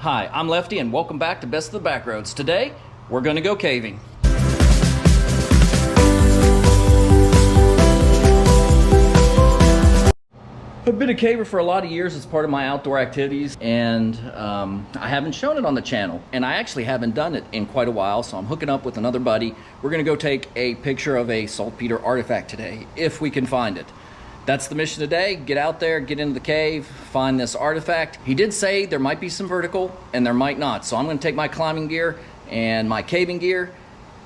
Hi, I'm Lefty and welcome back to Best of the Backroads. Today, we're going to go caving. I've been a caver for a lot of years as part of my outdoor activities, and I haven't shown it on the channel, and I actually haven't done it in quite a while, so I'm hooking up with another buddy. We're going to go take a picture of a saltpeter artifact today, if we can find it. That's the mission today. Get out there, get into the cave, find this artifact. He did say there might be some vertical and there might not. So I'm gonna take my climbing gear and my caving gear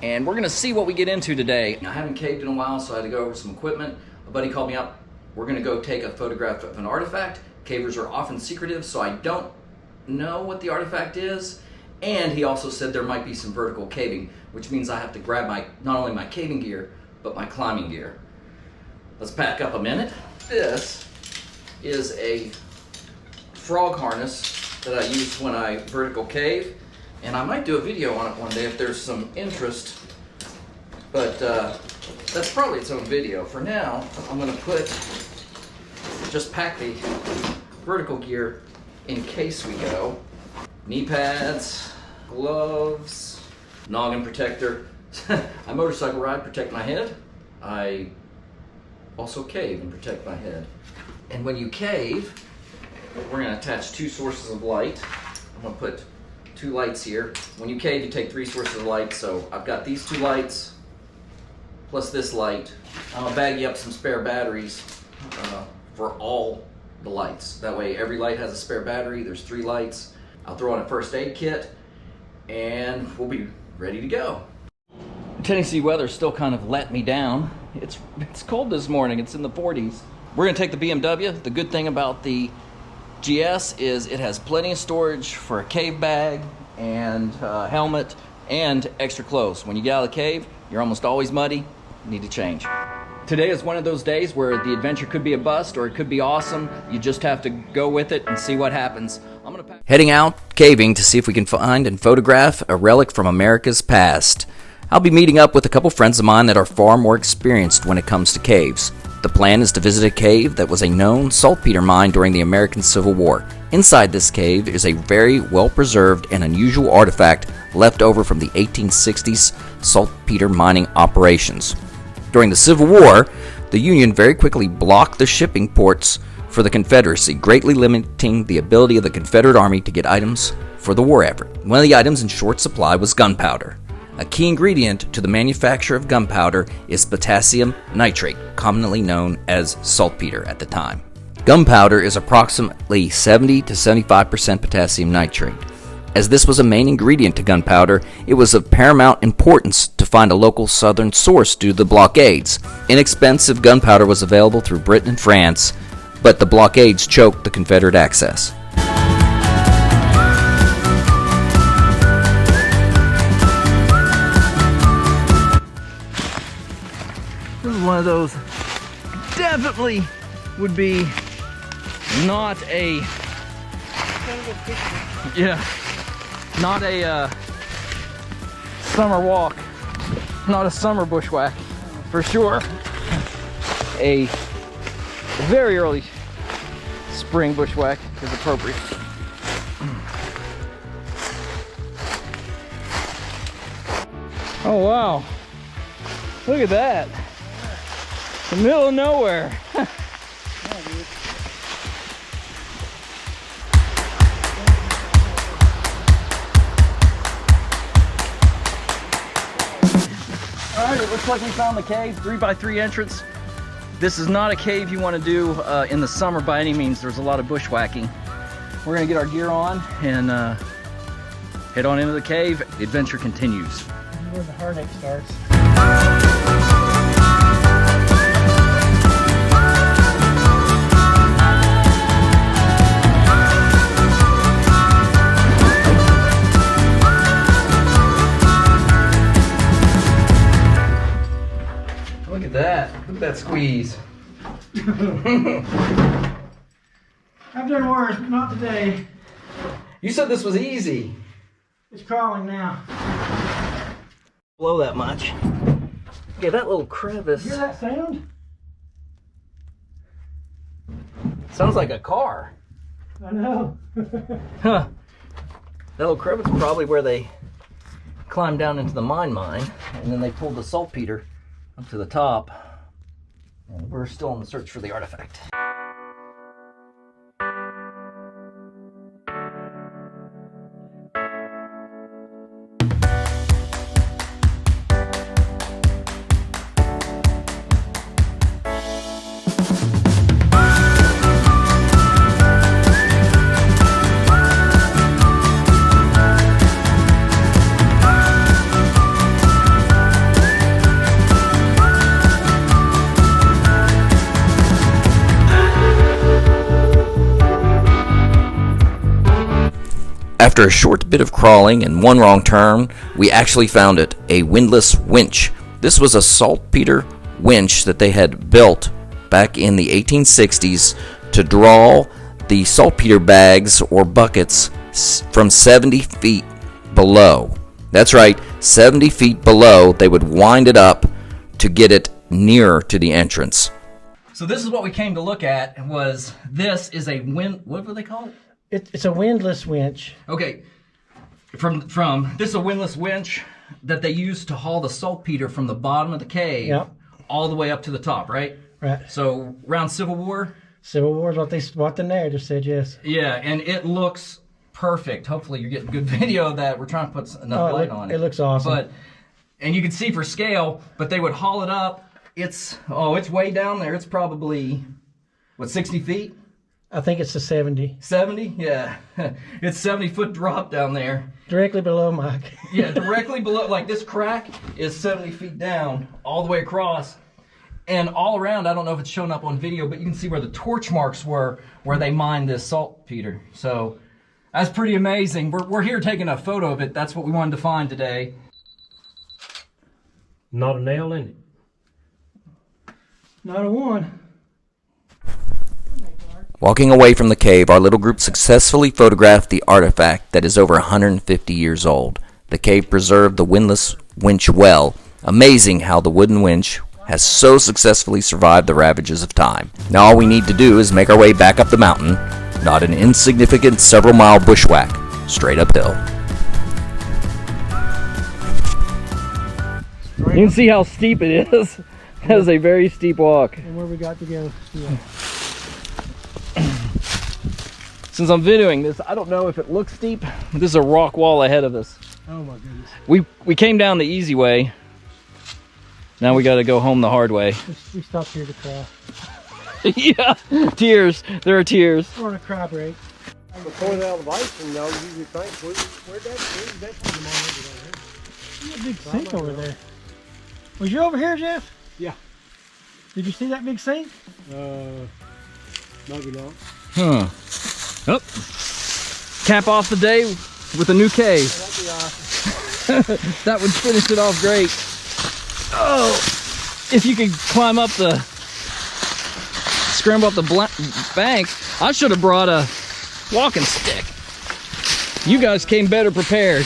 and we're gonna see what we get into today. I haven't caved in a while, so I had to go over some equipment. A buddy called me up. We're gonna go take a photograph of an artifact. Cavers are often secretive, so I don't know what the artifact is. And he also said there might be some vertical caving, which means I have to grab not only my caving gear, but my climbing gear. Let's back up a minute. This is a frog harness that I use when I vertical cave, and I might do a video on it one day if there's some interest, but that's probably its own video. For now, I'm gonna just pack the vertical gear in case we go. Knee pads, gloves, noggin protector. I motorcycle ride, protect my head. I also cave and protect my head. And when you cave, we're going to attach two sources of light. I'm going to put two lights here. When you cave, you take three sources of light, so I've got these two lights plus this light. I'm going to bag you up some spare batteries for all the lights. That way every light has a spare battery. There's three lights. I'll throw in a first aid kit and we'll be ready to go. Tennessee weather still kind of let me down. It's cold this morning. It's in the 40s. We're gonna take the BMW. The good thing about the GS is it has plenty of storage for a cave bag and helmet and extra clothes. When you get out of the cave, you're almost always muddy. You need to change. Today is one of those days where the adventure could be a bust or it could be awesome. You just have to go with it and see what happens. Heading out caving to see if we can find and photograph a relic from America's past. I'll be meeting up with a couple friends of mine that are far more experienced when it comes to caves. The plan is to visit a cave that was a known saltpeter mine during the American Civil War. Inside this cave is a very well-preserved and unusual artifact left over from the 1860s saltpeter mining operations. During the Civil War, the Union very quickly blocked the shipping ports for the Confederacy, greatly limiting the ability of the Confederate Army to get items for the war effort. One of the items in short supply was gunpowder. A key ingredient to the manufacture of gunpowder is potassium nitrate, commonly known as saltpeter at the time. Gunpowder is approximately 70 to 75% potassium nitrate. As this was a main ingredient to gunpowder, it was of paramount importance to find a local southern source due to the blockades. Inexpensive gunpowder was available through Britain and France, but the blockades choked the Confederate access. This is one of those, definitely would be not a summer walk, not a summer bushwhack, for sure. A very early spring bushwhack is appropriate. Oh wow, look at that. The middle of nowhere. Alright, it looks like we found the cave, 3x3 entrance. This is not a cave you want to do in the summer by any means. There's a lot of bushwhacking. We're going to get our gear on and head on into the cave. The adventure continues. Where the heartache starts. Look at that. Look at that squeeze. I've done worse, but not today. You said this was easy. It's crawling now. Blow that much. Okay, that little crevice. You hear that sound? Sounds like a car. I know. Huh. That little crevice is probably where they climbed down into the mine, and then they pulled the saltpeter up to the top. And we're still on the search for the artifact. After a short bit of crawling and one wrong turn, we actually found it, a windlass winch. This was a saltpeter winch that they had built back in the 1860s to draw the saltpeter bags or buckets from 70 feet below. That's right, 70 feet below, they would wind it up to get it nearer to the entrance. So this is what we came to look at, this is a what do they call it? It's a windlass winch. Okay, this is a windlass winch that they use to haul the saltpeter from the bottom of the cave all the way up to the top, right? Right. So around Civil War? Civil War is what the narrative said, yes. Yeah, and it looks perfect. Hopefully you're getting good video of that. We're trying to put enough light on it. It looks awesome. And you can see for scale, but they would haul it up. It's way down there. It's probably, 60 feet? I think it's a 70. 70? Yeah. It's 70-foot drop down there. Directly below Mike. Yeah, directly below. Like this crack is 70 feet down, all the way across. And all around, I don't know if it's shown up on video, but you can see where the torch marks were, where they mined this saltpeter. So that's pretty amazing. We're here taking a photo of it. That's what we wanted to find today. Not a nail in it. Not a one. Walking away from the cave, our little group successfully photographed the artifact that is over 150 years old. The cave preserved the windlass winch well. Amazing how the wooden winch has so successfully survived the ravages of time. Now all we need to do is make our way back up the mountain, not an insignificant several-mile bushwhack, straight uphill. You can see how steep it is. That is a very steep walk. And where we got to go. Yeah. Since I'm videoing this, I don't know if it looks steep, but this is a rock wall ahead of us. Oh my goodness. We came down the easy way. Now we got to go home the hard way. We stopped here to cry. Yeah, tears. There are tears. We're on a cry break. Before the elevation, though, you would think, where'd that come on? There's a big sink over there. Was you over here, Jeff? Yeah. Did you see that big sink? Maybe not. Huh. Oh. Cap off the day with a new cave. That'd be awesome. That would finish it off great. Oh, if you could scramble up the bank. I should have brought a walking stick. You guys came better prepared.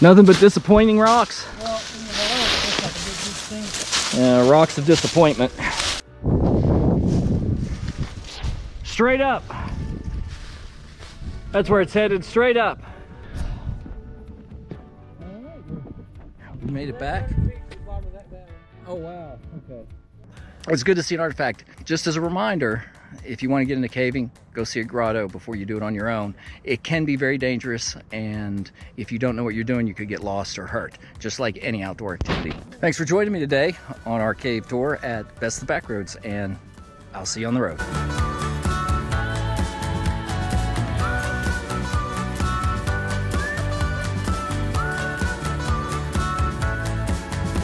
Nothing but disappointing rocks. Well, it looks like a big sink. Yeah, rocks of disappointment. Straight up. That's where it's headed, straight up. We made it back. Oh wow, okay. It's good to see an artifact. Just as a reminder, if you want to get into caving, go see a grotto before you do it on your own. It can be very dangerous, and if you don't know what you're doing, you could get lost or hurt, just like any outdoor activity. Thanks for joining me today on our cave tour at Best of the Backroads, and I'll see you on the road.